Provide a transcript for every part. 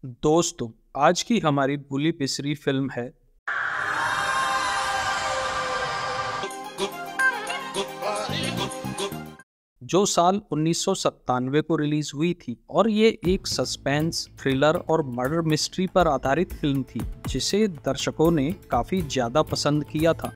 दोस्तों, आज की हमारी भूली बिसरी फिल्म है जो साल 1997 को रिलीज हुई थी और ये एक सस्पेंस, थ्रिलर और मर्डर मिस्ट्री पर आधारित फिल्म थी जिसे दर्शकों ने काफी ज्यादा पसंद किया था।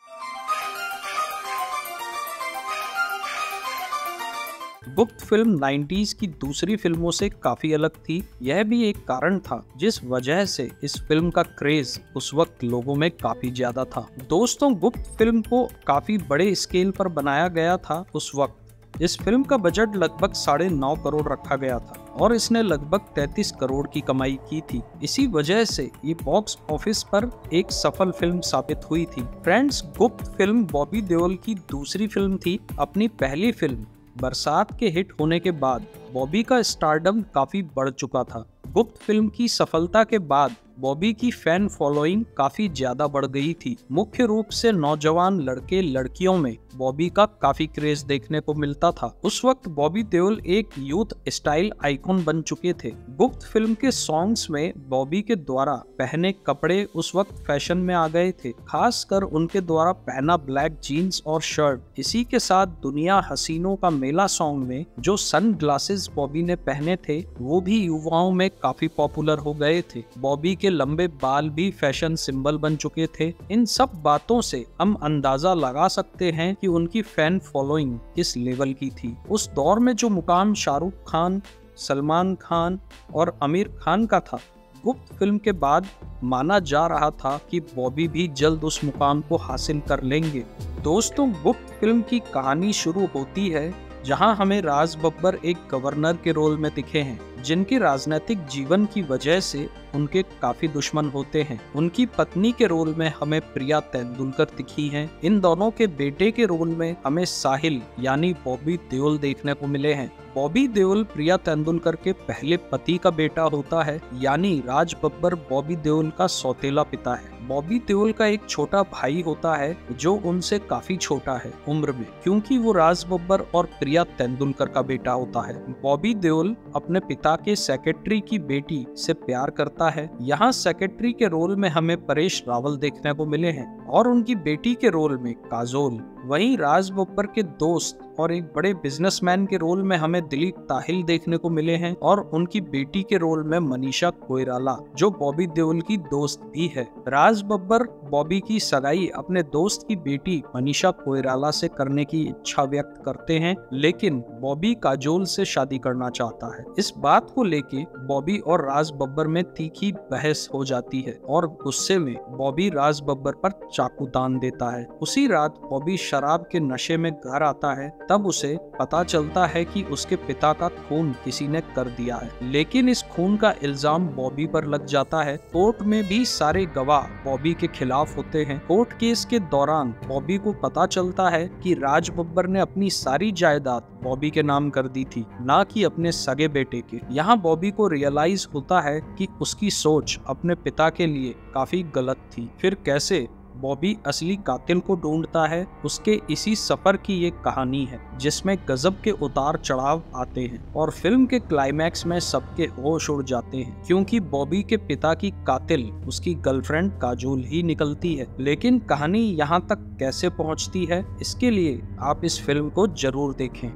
गुप्त फिल्म 90s की दूसरी फिल्मों से काफी अलग थी। यह भी एक कारण था जिस वजह से इस फिल्म का क्रेज उस वक्त लोगों में काफी ज्यादा था। दोस्तों, गुप्त फिल्म को काफी बड़े स्केल पर बनाया गया था उस वक्त। इस फिल्म का बजट लगभग 9.5 करोड़ रखा गया था और इसने लगभग 33 करोड़ की कमाई की थी। इसी वजह से ये बॉक्स ऑफिस पर एक सफल फिल्म साबित हुई थी। फ्रेंड्स, गुप्त फिल्म बॉबी देओल की दूसरी फिल्म थी। अपनी पहली फिल्म बरसात के हिट होने के बाद बॉबी का स्टारडम काफी बढ़ चुका था। गुप्त फिल्म की सफलता के बाद बॉबी की फैन फॉलोइंग काफी ज्यादा बढ़ गई थी। मुख्य रूप से नौजवान लड़के लड़कियों में बॉबी का काफी क्रेज देखने को मिलता था। उस वक्त बॉबी देओल एक यूथ स्टाइल आइकॉन बन चुके थे। गुप्त फिल्म के सॉन्ग्स में बॉबी के द्वारा पहने कपड़े उस वक्त फैशन में आ गए थे, खासकर उनके द्वारा पहना ब्लैक जीन्स और शर्ट। इसी के साथ दुनिया हसीनों का मेला सॉन्ग में जो सन ग्लासेस बॉबी ने पहने थे वो भी युवाओं में काफी पॉपुलर हो गए थे। बॉबी के लंबे बाल भी फैशन सिंबल बन चुके थे। इन सब बातों से हम अंदाजा लगा सकते हैं कि उनकी फैन फॉलोइंग किस लेवल की थी। उस दौर में जो मुकाम शाहरुख खान, सलमान खान और आमिर खान का था, गुप्त फिल्म के बाद माना जा रहा था कि बॉबी भी जल्द उस मुकाम को हासिल कर लेंगे। दोस्तों, गुप्त फिल्म की कहानी शुरू होती है जहां हमें राज बब्बर एक गवर्नर के रोल में दिखे हैं जिनके राजनीतिक जीवन की वजह से उनके काफी दुश्मन होते हैं। उनकी पत्नी के रोल में हमें प्रिया तेंदुलकर दिखी हैं। इन दोनों के बेटे के रोल में हमें साहिल यानी बॉबी देओल देखने को मिले हैं। बॉबी देओल प्रिया तेंदुलकर के पहले पति का बेटा होता है, यानी राज बब्बर बॉबी देओल का सौतेला पिता है। बॉबी देओल का एक छोटा भाई होता है जो उनसे काफी छोटा है उम्र में, क्योंकि वो राज बब्बर और प्रिया तेंदुलकर का बेटा होता है। बॉबी देओल अपने पिता के सेक्रेटरी की बेटी से प्यार करता है। यहाँ सेक्रेटरी के रोल में हमें परेश रावल देखने को मिले हैं और उनकी बेटी के रोल में काजोल। वहीं राज बब्बर के दोस्त और एक बड़े बिजनेसमैन के रोल में हमें दिलीप ताहिल देखने को मिले हैं और उनकी बेटी के रोल में मनीषा कोइराला जो बॉबी देओल की दोस्त भी है। राज बब्बर बॉबी की सगाई अपने दोस्त की बेटी मनीषा कोइराला से करने की इच्छा व्यक्त करते हैं, लेकिन बॉबी काजोल से शादी करना चाहता है। इस बात को लेके बॉबी और राज बब्बर में तीखी बहस हो जाती है और गुस्से में बॉबी राज बब्बर पर चाकू तान देता है। उसी रात बॉबी शराब के नशे में घर आता है। तब उसे पता चलता है कि उसके पिता का खून किसी ने कर दिया है, लेकिन इस खून का इल्जाम बॉबी पर लग जाता है। कोर्ट में भी सारे गवाह बॉबी के खिलाफ होते हैं। कोर्ट केस के दौरान बॉबी को पता चलता है कि राज बब्बर ने अपनी सारी जायदाद बॉबी के नाम कर दी थी, ना कि अपने सगे बेटे के। यहाँ बॉबी को रियलाइज होता है कि उसकी सोच अपने पिता के लिए काफी गलत थी। फिर कैसे बॉबी असली कातिल को ढूंढता है, उसके इसी सफर की ये कहानी है जिसमें गजब के उतार चढ़ाव आते हैं और फिल्म के क्लाइमैक्स में सबके होश उड़ जाते हैं, क्योंकि बॉबी के पिता की कातिल उसकी गर्लफ्रेंड काजोल ही निकलती है। लेकिन कहानी यहाँ तक कैसे पहुँचती है, इसके लिए आप इस फिल्म को जरूर देखें।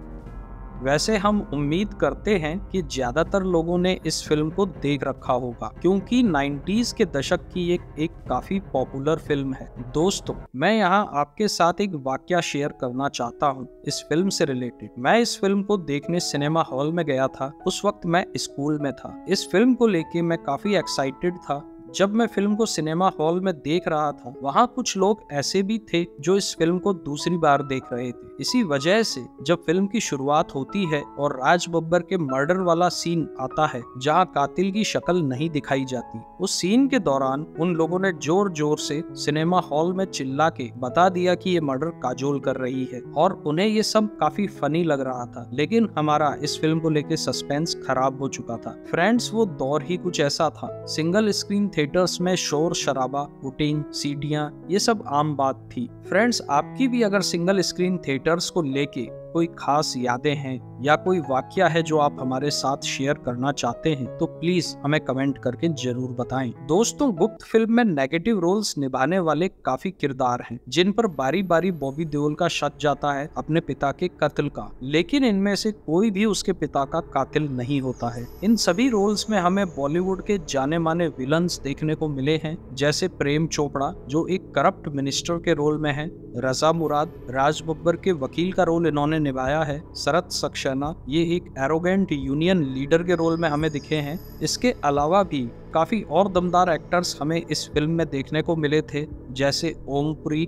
वैसे हम उम्मीद करते हैं कि ज्यादातर लोगों ने इस फिल्म को देख रखा होगा, क्योंकि 90s के दशक की एक काफी पॉपुलर फिल्म है। दोस्तों, मैं यहाँ आपके साथ एक वाकया शेयर करना चाहता हूँ इस फिल्म से रिलेटेड। मैं इस फिल्म को देखने सिनेमा हॉल में गया था। उस वक्त मैं स्कूल में था। इस फिल्म को लेके मैं काफी एक्साइटेड था। जब मैं फिल्म को सिनेमा हॉल में देख रहा था, वहाँ कुछ लोग ऐसे भी थे जो इस फिल्म को दूसरी बार देख रहे थे। इसी वजह से जब फिल्म की शुरुआत होती है और राज बब्बर के मर्डर वाला सीन आता है जहाँ कातिल की शक्ल नहीं दिखाई जाती, उस सीन के दौरान उन लोगों ने जोर जोर से सिनेमा हॉल में चिल्ला के बता दिया कि ये मर्डर काजोल कर रही है और उन्हें ये सब काफी फनी लग रहा था। लेकिन हमारा इस फिल्म को लेकर सस्पेंस खराब हो चुका था। फ्रेंड्स, वो दौर ही कुछ ऐसा था। सिंगल स्क्रीन थिएटर्स में शोर शराबा, हुटिंग, सीटियां, ये सब आम बात थी। फ्रेंड्स, आपकी भी अगर सिंगल स्क्रीन थिएटर्स को लेके कोई खास यादें हैं या कोई वाकया है जो आप हमारे साथ शेयर करना चाहते हैं तो प्लीज हमें कमेंट करके जरूर बताएं। दोस्तों, गुप्त फिल्म में नेगेटिव रोल्स निभाने वाले काफी किरदार हैं जिन पर बारी बारी बॉबी देओल का शक जाता है अपने पिता के कत्ल का, लेकिन इनमें से कोई भी उसके पिता का कातिल नहीं होता है। इन सभी रोल्स में हमें बॉलीवुड के जाने माने विलन्स देखने को मिले हैं, जैसे प्रेम चोपड़ा जो एक करप्ट मिनिस्टर के रोल में है, रजा मुराद राज बब्बर के वकील का रोल इन्होंने निभाया है, शरत सक्सेना ये एक एरोगेंट यूनियन लीडर के रोल में हमें दिखे हैं। इसके अलावा भी काफी और दमदार एक्टर्स हमें इस फिल्म में देखने को मिले थे, जैसे ओमपुरी,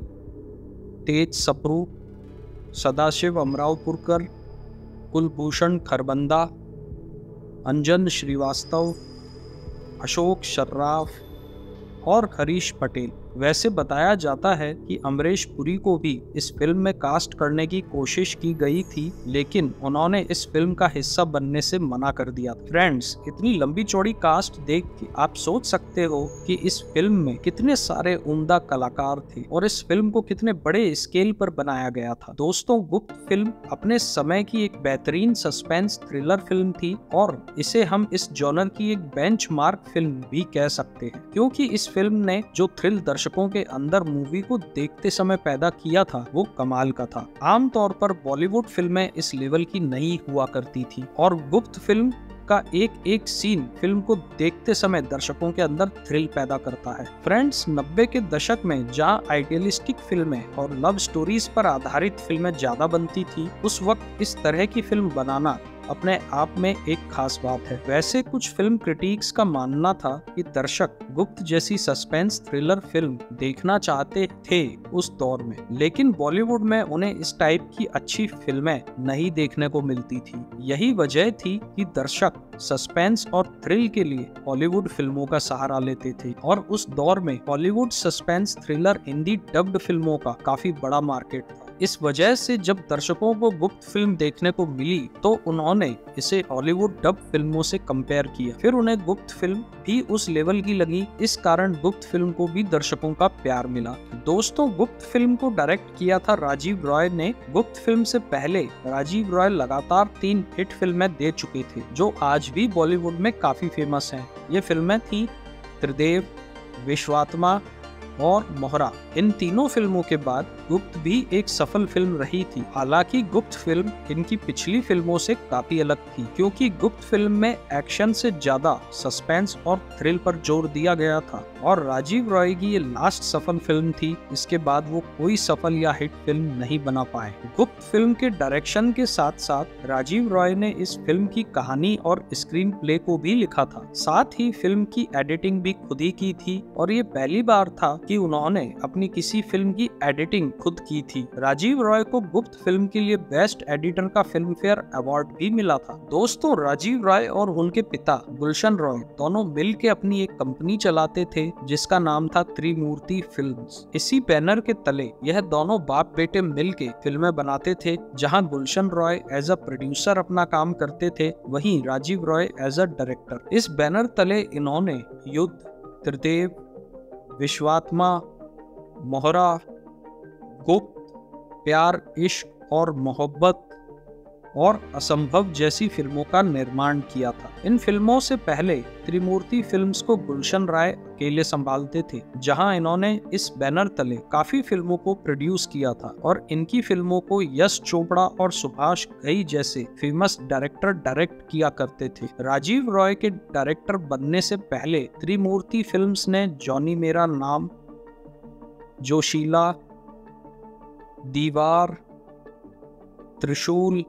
तेज सप्रू, सदाशिव अमरावपुरकर, कुलभूषण खरबंदा, अंजन श्रीवास्तव, अशोक शर्राफ और हरीश पटेल। वैसे बताया जाता है कि अमरीश पुरी को भी इस फिल्म में कास्ट करने की कोशिश की गई थी, लेकिन उन्होंने इस फिल्म का हिस्सा बनने से मना कर दिया। फ्रेंड्स, इतनी लंबी चौड़ी कास्ट देख के आप सोच सकते हो कि इस फिल्म में कितने सारे उम्दा कलाकार थे और इस फिल्म को कितने बड़े स्केल पर बनाया गया था। दोस्तों, गुप्त फिल्म अपने समय की एक बेहतरीन सस्पेंस थ्रिलर फिल्म थी और इसे हम इस जॉनर की एक बेंचमार्क फिल्म भी कह सकते हैं, क्योंकि इस फिल्म ने जो थ्रिल दर्शकों के अंदर मूवी को देखते समय पैदा किया था वो कमाल का था। आमतौर पर बॉलीवुड फिल्में इस लेवल की नहीं हुआ करती थी और गुप्त फिल्म का एक एक सीन फिल्म को देखते समय दर्शकों के अंदर थ्रिल पैदा करता है। फ्रेंड्स, 90 के दशक में जहां आइडियलिस्टिक फिल्में और लव स्टोरीज पर आधारित फिल्में ज्यादा बनती थी, उस वक्त इस तरह की फिल्म बनाना अपने आप में एक खास बात है। वैसे कुछ फिल्म क्रिटिक्स का मानना था कि दर्शक गुप्त जैसी सस्पेंस थ्रिलर फिल्म देखना चाहते थे उस दौर में, लेकिन बॉलीवुड में उन्हें इस टाइप की अच्छी फिल्में नहीं देखने को मिलती थी। यही वजह थी कि दर्शक सस्पेंस और थ्रिल के लिए हॉलीवुड फिल्मों का सहारा लेते थे और उस दौर में Hollywood suspense thriller Hindi dubbed फिल्मों का काफी बड़ा मार्केट था। इस वजह से जब दर्शकों को गुप्त फिल्म देखने को मिली तो उन्होंने इसे हॉलीवुड डब फिल्मों से कंपेयर किया, फिर उन्हें गुप्त फिल्म भी उस लेवल की लगी। इस कारण गुप्त फिल्म को भी दर्शकों का प्यार मिला। दोस्तों, गुप्त फिल्म को डायरेक्ट किया था राजीव रॉय ने। गुप्त फिल्म से पहले राजीव रॉय लगातार 3 हिट फिल्में दे चुके थे जो आज भी बॉलीवुड में काफी फेमस हैं। ये फिल्में थी त्रिदेव, विश्वात्मा और मोहरा। इन तीनों फिल्मों के बाद गुप्त भी एक सफल फिल्म रही थी। हालांकि गुप्त फिल्म इनकी पिछली फिल्मों से काफी अलग थी, क्योंकि गुप्त फिल्म में एक्शन से ज्यादा सस्पेंस और थ्रिल पर जोर दिया गया था और राजीव रॉय की ये लास्ट सफल फिल्म थी। इसके बाद वो कोई सफल या हिट फिल्म नहीं बना पाए। गुप्त फिल्म के डायरेक्शन के साथ साथ राजीव रॉय ने इस फिल्म की कहानी और स्क्रीन प्ले को भी लिखा था। साथ ही फिल्म की एडिटिंग भी खुद ही की थी और ये पहली बार था कि उन्होंने अपनी किसी फिल्म की एडिटिंग खुद की थी। राजीव रॉय को गुप्त फिल्म के लिए बेस्ट एडिटर का फिल्म फेयर अवार्ड भी मिला था। दोस्तों, राजीव रॉय और उनके पिता गुलशन रॉय दोनों मिल के अपनी एक कंपनी चलाते थे जिसका नाम था त्रिमूर्ति फिल्म्स। इसी बैनर के तले यह दोनों बाप बेटे मिल के फिल्में बनाते थे, जहां Gulshan Roy as a producer अपना काम करते थे, वहीं Rajiv Roy as a director. इस बैनर तले इन्होंने युद्ध, त्रिदेव, विश्वात्मा, मोहरा, गुप्त, प्यार, इश्क और मोहब्बत और असंभव जैसी फिल्मों का निर्माण किया था। इन फिल्मों से पहले त्रिमूर्ति फिल्म्स को गुलशन राय अकेले संभालते थे, जहां इन्होंने इस बैनर तले काफी फिल्मों को प्रोड्यूस किया था और इनकी फिल्मों को यश चोपड़ा और सुभाष घई जैसे फेमस डायरेक्टर डायरेक्ट किया करते थे। राजीव रॉय के डायरेक्टर बनने से पहले त्रिमूर्ति फिल्म्स ने जॉनी मेरा नाम, जोशीला, दीवार, त्रिशूल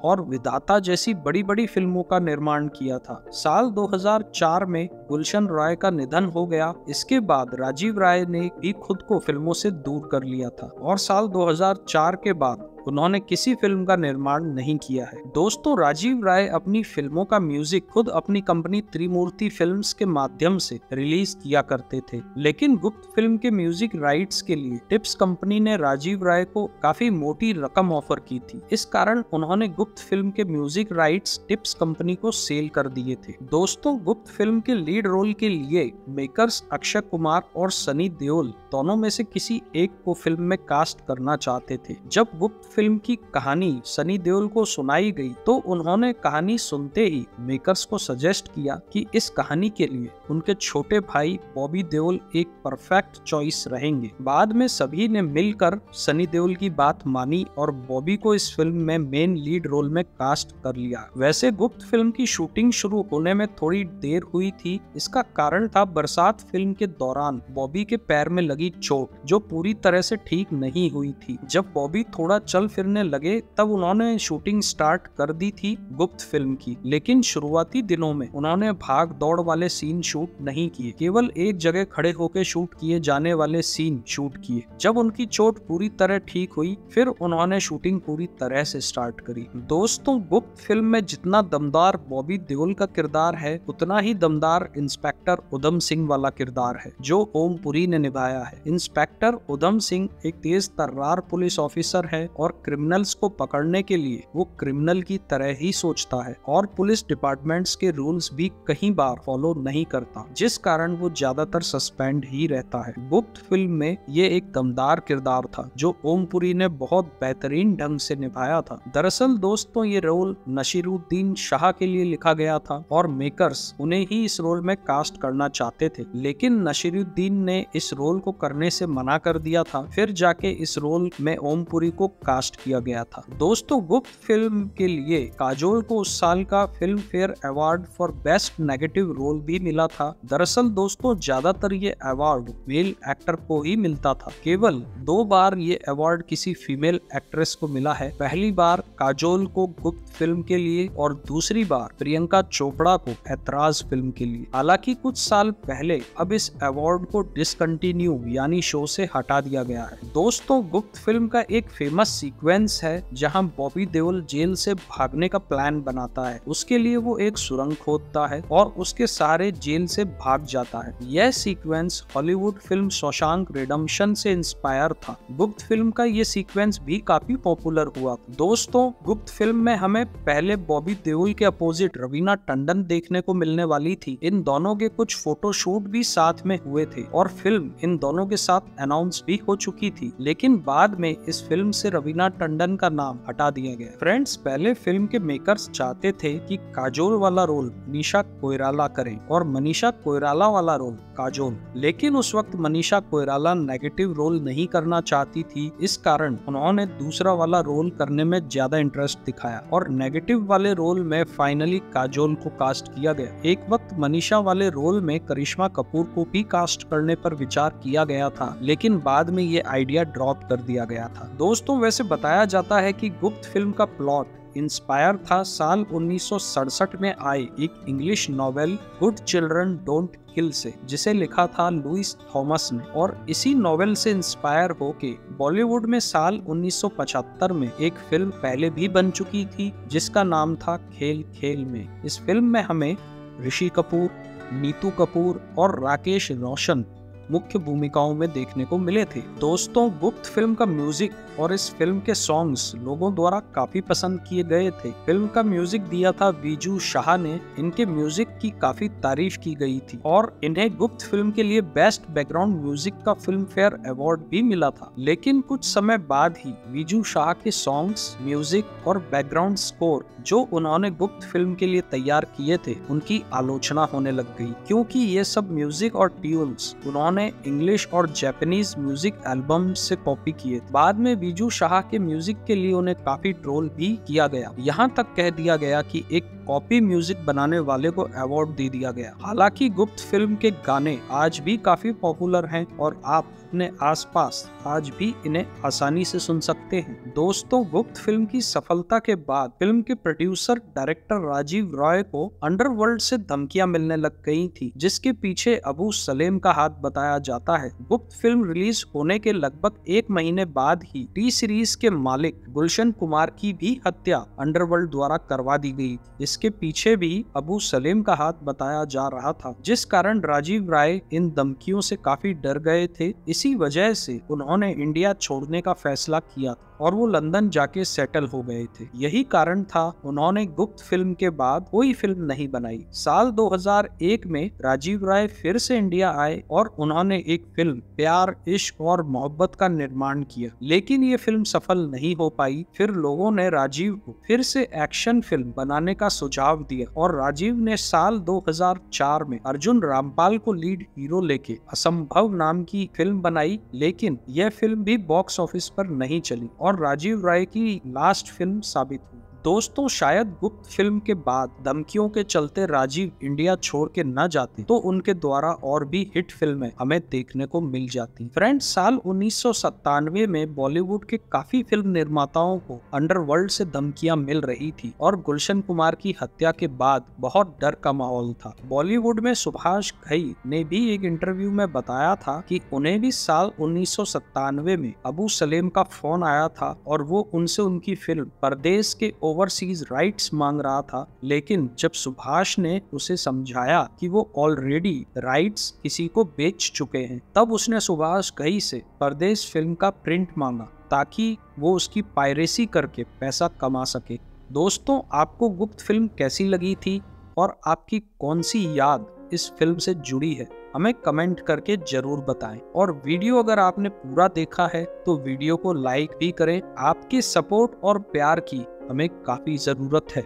और विधाता जैसी बड़ी बड़ी फिल्मों का निर्माण किया था। साल 2004 में गुलशन रॉय का निधन हो गया। इसके बाद राजीव रॉय ने भी खुद को फिल्मों से दूर कर लिया था और साल 2004 के बाद उन्होंने किसी फिल्म का निर्माण नहीं किया है। दोस्तों, राजीव राय अपनी फिल्मों का म्यूजिक खुद अपनी कंपनी त्रिमूर्ति फिल्म्स के माध्यम से रिलीज किया करते थे, लेकिन गुप्त फिल्म के म्यूजिक राइट्स के लिए टिप्स कंपनी ने राजीव राय को काफी मोटी रकम ऑफर की थी। इस कारण उन्होंने गुप्त फिल्म के म्यूजिक राइट्स टिप्स कंपनी को सेल कर दिए थे। दोस्तों, गुप्त फिल्म के लीड रोल के लिए मेकर्स अक्षय कुमार और सनी देओल दोनों में से किसी एक को फिल्म में कास्ट करना चाहते थे। जब गुप्त फिल्म की कहानी सनी देओल को सुनाई गई तो उन्होंने कहानी सुनते ही मेकर्स को सजेस्ट किया कि इस कहानी के लिए उनके छोटे भाई बॉबी देओल एक परफेक्ट चॉइस रहेंगे। बाद में सभी ने मिलकर सनी देओल की बात मानी और बॉबी को इस फिल्म में मेन लीड रोल में कास्ट कर लिया। वैसे गुप्त फिल्म की शूटिंग शुरू होने में थोड़ी देर हुई थी। इसका कारण था बरसात फिल्म के दौरान बॉबी के पैर में लगी चोट जो पूरी तरह से ठीक नहीं हुई थी। जब बॉबी थोड़ा चल फिरने लगे तब उन्होंने शूटिंग स्टार्ट कर दी थी गुप्त फिल्म की, लेकिन शुरुआती दिनों में उन्होंने भाग दौड़ वाले सीन शूट नहीं किए, केवल एक जगह खड़े होकर शूट किए जाने वाले सीन शूट किए। जब उनकी चोट पूरी तरह ठीक हुई फिर उन्होंने शूटिंग पूरी तरह से स्टार्ट करी। दोस्तों, गुप्त फिल्म में जितना दमदार बॉबी देओल का किरदार है उतना ही दमदार इंस्पेक्टर उधम सिंह वाला किरदार है जो ओम पुरी ने निभाया है। इंस्पेक्टर उधम सिंह एक तेज तर्रार पुलिस ऑफिसर है और क्रिमिनल्स को पकड़ने के लिए वो क्रिमिनल की तरह ही सोचता है और पुलिस डिपार्टमेंट्स के रूल्स भी कई बार फॉलो नहीं करता, जिस कारण वो ज्यादातर सस्पेंड ही रहता है। गुप्त फिल्म में ये एक दमदार किरदार था जो ओम पुरी ने बहुत बेहतरीन ढंग से निभाया था। दरअसल दोस्तों, ये रोल नसीरुद्दीन शाह के लिए लिखा गया था और मेकर्स उन्हें ही इस रोल में कास्ट करना चाहते थे, लेकिन नसीरुद्दीन ने इस रोल को करने से मना कर दिया था। फिर जाके इस रोल में ओम पुरी को कास्ट किया गया था। दोस्तों, गुप्त फिल्म के लिए काजोल को उस साल का Filmfare award for best negative role भी मिला था। दरअसल दोस्तों, ज्यादातर ये अवार्ड मेल एक्टर को ही मिलता था। केवल 2 बार ये अवार्ड किसी फीमेल एक्ट्रेस को मिला है। पहली बार काजोल को गुप्त फिल्म के लिए और दूसरी बार प्रियंका चोपड़ा को ऐतराज फिल्म के लिए। हालांकि कुछ साल पहले अब इस अवार्ड को डिसकंटिन्यू यानी शो से हटा दिया गया है। दोस्तों, गुप्त फिल्म का एक फेमस सीक्वेंस है जहां बॉबी देओल जेल से भागने का प्लान बनाता है। उसके लिए वो एक सुरंग खोदता है और उसके सारे जेल से भाग जाता है। यह sequence Hollywood film Shawshank redemption से इंस्पायर था। गुप्त फिल्म का ये सीक्वेंस भी काफी पॉपुलर हुआ। दोस्तों, गुप्त फिल्म में हमें पहले बॉबी देओल के अपोजिट रवीना टंडन देखने को मिलने वाली थी। इन दोनों के कुछ फोटोशूट भी साथ में हुए थे और फिल्म इन दोनों के साथ अनाउंस भी हो चुकी थी, लेकिन बाद में इस फिल्म से रवीना टंडन का नाम हटा दिया गया। फ्रेंड्स, पहले फिल्म के मेकर्स चाहते थे कि काजोल वाला रोल मनीषा कोइराला करें और मनीषा कोइराला वाला रोल काजोल, लेकिन उस वक्त मनीषा कोइराला नेगेटिव रोल नहीं करना चाहती थी। इस कारण उन्होंने दूसरा वाला रोल करने में ज्यादा इंटरेस्ट दिखाया और नेगेटिव वाले रोल में फाइनली काजोल को कास्ट किया गया। एक वक्त मनीषा वाले रोल में करिश्मा कपूर को भी कास्ट करने पर विचार किया गया था, लेकिन बाद में ये आइडिया ड्रॉप कर दिया गया था। दोस्तों, वैसे बताया जाता है कि गुप्त फिल्म का प्लॉट इंस्पायर था साल 1967 में आए एक English novel good children don't kill से, जिसे लिखा था लुइस थॉमस ने, और इसी नॉवेल से इंस्पायर होके बॉलीवुड में साल 1975 में एक फिल्म पहले भी बन चुकी थी जिसका नाम था खेल खेल में। इस फिल्म में हमें ऋषि कपूर, नीतू कपूर और राकेश रोशन मुख्य भूमिकाओं में देखने को मिले थे। दोस्तों, गुप्त फिल्म का म्यूजिक और इस फिल्म के सॉन्ग्स लोगों द्वारा काफी पसंद किए गए थे। फिल्म का म्यूजिक दिया था बीजू शाह ने। इनके म्यूजिक की काफी तारीफ की गई थी और इन्हें गुप्त फिल्म के लिए बेस्ट बैकग्राउंड म्यूजिक का फिल्म फेयर अवार्ड भी मिला था। लेकिन कुछ समय बाद ही बीजू शाह के सॉन्ग्स, म्यूजिक और बैकग्राउंड स्कोर जो उन्होंने गुप्त फिल्म के लिए तैयार किए थे उनकी आलोचना होने लग गई, क्योंकि ये सब म्यूजिक और ट्यून्स उन्होंने इंग्लिश और जापानीज म्यूजिक एल्बम से कॉपी किए। बाद में बीजू शाह के म्यूजिक के लिए उन्हें काफी ट्रोल भी किया गया। यहाँ तक कह दिया गया कि एक कॉपी म्यूजिक बनाने वाले को अवार्ड दे दिया गया। हालांकि गुप्त फिल्म के गाने आज भी काफी पॉपुलर हैं और आप अपने आसपास आज भी इन्हें आसानी से सुन सकते हैं। दोस्तों, गुप्त फिल्म की सफलता के बाद फिल्म के प्रोड्यूसर डायरेक्टर राजीव रॉय को अंडरवर्ल्ड से धमकियां मिलने लग गई थी, जिसके पीछे अबू सलेम का हाथ बताया जाता है। गुप्त फिल्म रिलीज होने के लगभग 1 महीने बाद ही टी सीरीज के मालिक गुलशन कुमार की भी हत्या अंडरवर्ल्ड द्वारा करवा दी गई। इसके पीछे भी अबू सलेम का हाथ बताया जा रहा था, जिस कारण राजीव राय इन धमकियों से काफी डर गए थे। इसी वजह से उन्होंने इंडिया छोड़ने का फैसला किया और वो लंदन जाके सेटल हो गए थे। यही कारण था उन्होंने गुप्त फिल्म के बाद कोई फिल्म नहीं बनाई। साल 2001 में राजीव राय फिर से इंडिया आए और उन्होंने एक फिल्म प्यार इश्क और मोहब्बत का निर्माण किया, लेकिन ये फिल्म सफल नहीं हो पाई। फिर लोगों ने राजीव को फिर से एक्शन फिल्म बनाने का सुझाव दिया और राजीव ने साल 2004 में अर्जुन रामपाल को लीड हीरो लेके असंभव नाम की फिल्म बनाई, लेकिन यह फिल्म भी बॉक्स ऑफिस पर नहीं चली और राजीव राय की लास्ट फिल्म साबित हुई। दोस्तों, शायद गुप्त फिल्म के बाद धमकियों के चलते राजीव इंडिया छोड़ के न जाते तो उनके द्वारा और भी हिट फिल्में हमें देखने को मिल जाती। फ्रेंड्स, साल 1997 में बॉलीवुड के काफी फिल्म निर्माताओं को अंडरवर्ल्ड से धमकियां मिल रही थी और गुलशन कुमार की हत्या के बाद बहुत डर का माहौल था। बॉलीवुड में सुभाष घई ने भी एक इंटरव्यू में बताया था कि उन्हें भी साल 1997 में अबू सलेम का फोन आया था और वो उनसे उनकी फिल्म परदेश के ओवरसीज राइट्स मांग रहा था, लेकिन जब सुभाष ने उसे समझाया कि वो ऑलरेडी राइट्स किसी को बेच चुके हैं, तब उसने सुभाष घई से परदेश फिल्म का प्रिंट मांगा ताकि वो उसकी पायरेसी करके पैसा कमा सके। दोस्तों, आपको गुप्त फिल्म कैसी लगी थी और आपकी कौन सी याद इस फिल्म से जुड़ी है, हमें कमेंट करके जरूर बताएं। और वीडियो अगर आपने पूरा देखा है तो वीडियो को लाइक भी करें। आपके सपोर्ट और प्यार की हमें काफी जरूरत है।